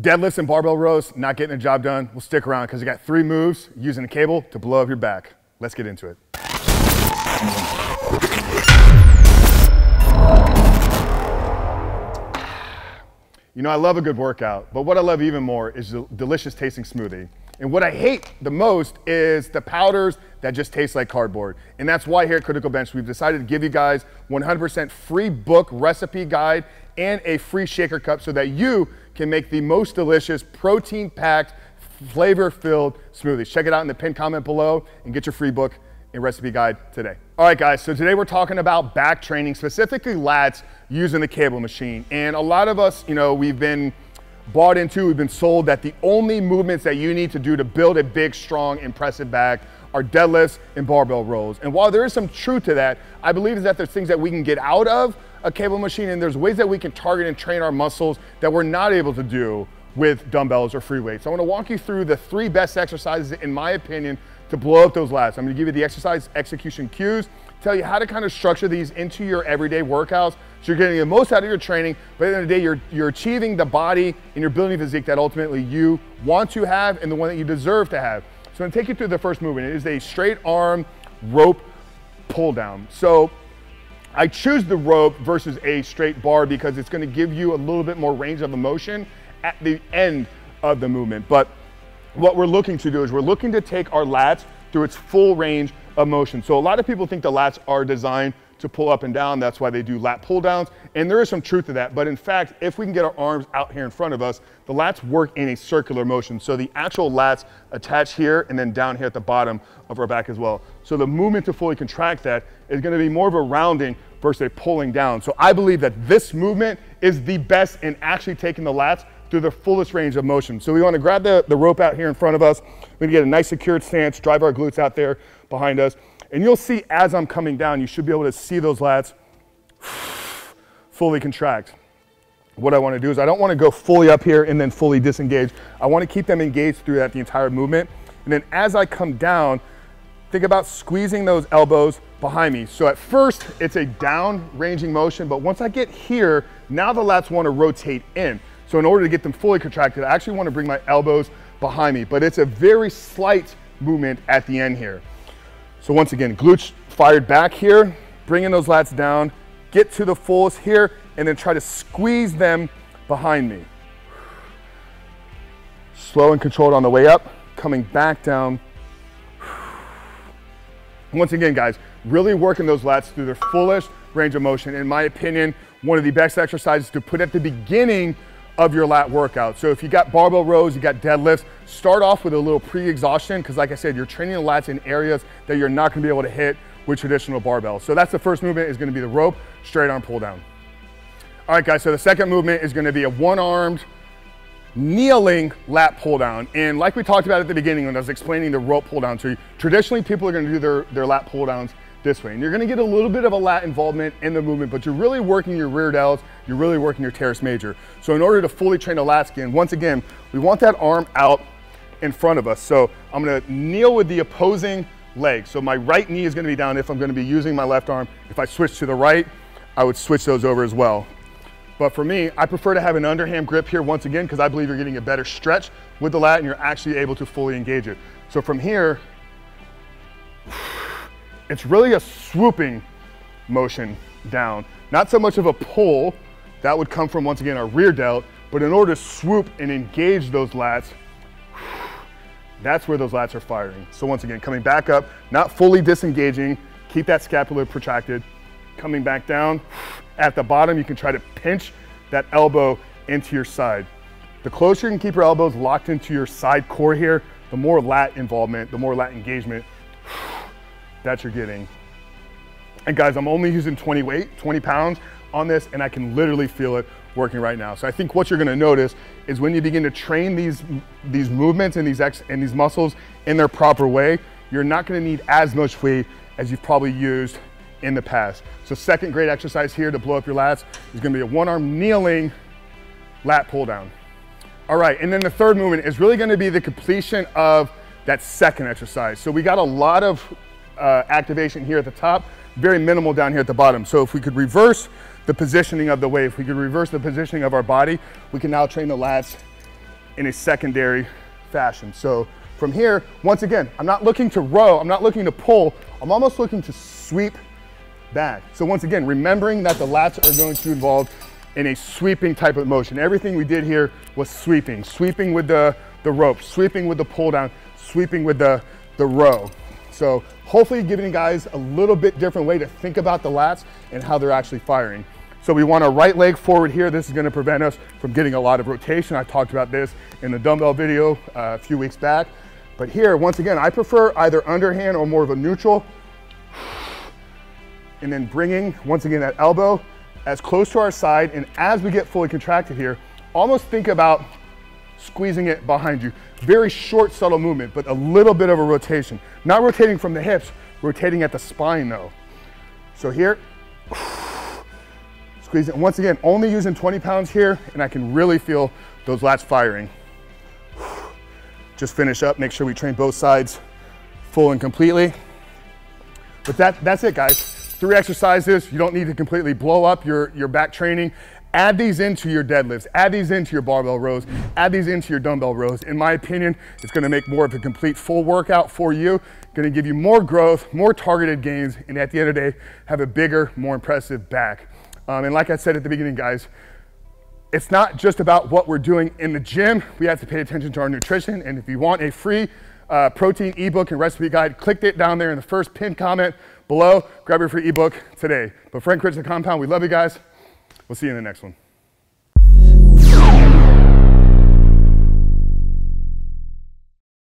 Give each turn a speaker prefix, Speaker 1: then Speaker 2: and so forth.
Speaker 1: Deadlifts and barbell rows, not getting the job done. We'll stick around because I got 3 moves using a cable to blow up your back. Let's get into it. You know, I love a good workout, but what I love even more is the delicious tasting smoothie. And what I hate the most is the powders that just taste like cardboard. And that's why here at Critical Bench, we've decided to give you guys 100% free book recipe guide and a free shaker cup so that you can make the most delicious, protein-packed, flavor-filled smoothies. Check it out in the pinned comment below and get your free book and recipe guide today. All right, guys, so today we're talking about back training, specifically lats using the cable machine. And a lot of us, you know, we've been sold that the only movements that you need to do to build a big, strong, impressive back are deadlifts and barbell rows. And while there is some truth to that, I believe that there's things that we can get out of a cable machine, and there's ways that we can target and train our muscles that we're not able to do with dumbbells or free weights. So I want to walk you through the 3 best exercises, in my opinion, to blow up those lats. I'm going to give you the exercise execution cues, tell you how to kind of structure these into your everyday workouts so you're getting the most out of your training, but at the end of the day, you're achieving the body and you're building a physique that ultimately you want to have and the one that you deserve to have. So I'm going to take you through the first movement. It is a straight arm rope pull down. So I choose the rope versus a straight bar because it's going to give you a little bit more range of motion at the end of the movement. But what we're looking to do is we're looking to take our lats through its full range of motion. So a lot of people think the lats are designed to pull up and down. That's why they do lat pull downs. And there is some truth to that. But in fact, if we can get our arms out here in front of us, the lats work in a circular motion. So the actual lats attach here and then down here at the bottom of our back as well. So the movement to fully contract that is going to be more of a rounding versus a pulling down. So I believe that this movement is the best in actually taking the lats through the fullest range of motion. So we want to grab the rope out here in front of us. We're going to get a nice secured stance, drive our glutes out there behind us. And you'll see as I'm coming down, you should be able to see those lats fully contract. What I want to do is I don't want to go fully up here and then fully disengage. I want to keep them engaged throughout the entire movement. And then as I come down, think about squeezing those elbows behind me. So at first, it's a down ranging motion, but once I get here, now the lats want to rotate in. So in order to get them fully contracted, I actually want to bring my elbows behind me, but it's a very slight movement at the end here. So once again, glutes fired back here, bringing those lats down, get to the fullest here, and then try to squeeze them behind me. Slow and controlled on the way up, coming back down. Once again, guys, really working those lats through their fullest range of motion. In my opinion, one of the best exercises to put at the beginning of your lat workout. So if you got barbell rows, you got deadlifts, start off with a little pre-exhaustion because like I said, you're training the lats in areas that you're not going to be able to hit with traditional barbells. So that's the first movement, is going to be the rope straight arm pull down. All right, guys, so the second movement is going to be a one-armed kneeling lat pull down. And like we talked about at the beginning when I was explaining the rope pull down to you, traditionally people are going to do their lat pull downs this way. And you're going to get a little bit of a lat involvement in the movement, but you're really working your rear delts, you're really working your teres major. So in order to fully train the lat skin, once again, we want that arm out in front of us. So I'm going to kneel with the opposing leg. So my right knee is going to be down if I'm going to be using my left arm. If I switch to the right, I would switch those over as well. But for me, I prefer to have an underhand grip here once again because I believe you're getting a better stretch with the lat and you're actually able to fully engage it. So from here, it's really a swooping motion down. Not so much of a pull, that would come from, once again, our rear delt, but in order to swoop and engage those lats, that's where those lats are firing. So once again, coming back up, not fully disengaging, keep that scapula protracted, coming back down. At the bottom, you can try to pinch that elbow into your side. The closer you can keep your elbows locked into your side core here, the more lat involvement, the more lat engagement that you're getting. And guys, I'm only using 20 pounds on this, and I can literally feel it working right now. So I think what you're gonna notice is when you begin to train these movements and these muscles in their proper way, you're not gonna need as much weight as you've probably used in the past. So second great exercise here to blow up your lats is gonna be a one-arm kneeling lat pull down. All right, and then the third movement is really gonna be the completion of that second exercise. So we got a lot of activation here at the top, very minimal down here at the bottom. So if we could reverse the positioning of the weight, if we could reverse the positioning of our body, we can now train the lats in a secondary fashion. So from here, once again, I'm not looking to row, I'm not looking to pull, I'm almost looking to sweep back. So once again, remembering that the lats are going to involve in a sweeping type of motion. Everything we did here was sweeping. Sweeping with the rope, sweeping with the pull down, sweeping with the row. So hopefully giving you guys a little bit different way to think about the lats and how they're actually firing. So we want our right leg forward here. This is gonna prevent us from getting a lot of rotation. I talked about this in the dumbbell video a few weeks back. But here, once again, I prefer either underhand or more of a neutral. And then bringing, once again, that elbow as close to our side. And as we get fully contracted here, almost think about squeezing it behind you. Very short, subtle movement, but a little bit of a rotation. Not rotating from the hips, rotating at the spine though. So here, squeeze it. Once again, only using 20 pounds here, and I can really feel those lats firing. Just finish up, make sure we train both sides full and completely. But that's it, guys. 3 exercises. You don't need to completely blow up your back training. Add these into your deadlifts, add these into your barbell rows, add these into your dumbbell rows. In my opinion, it's gonna make more of a complete full workout for you, gonna give you more growth, more targeted gains, and at the end of the day, have a bigger, more impressive back. And like I said at the beginning, guys, it's not just about what we're doing in the gym. We have to pay attention to our nutrition. And if you want a free protein ebook and recipe guide, click it down there in the first pinned comment below. Grab your free ebook today. But Frank Rich, the Compound, we love you guys. We'll see you in the next one.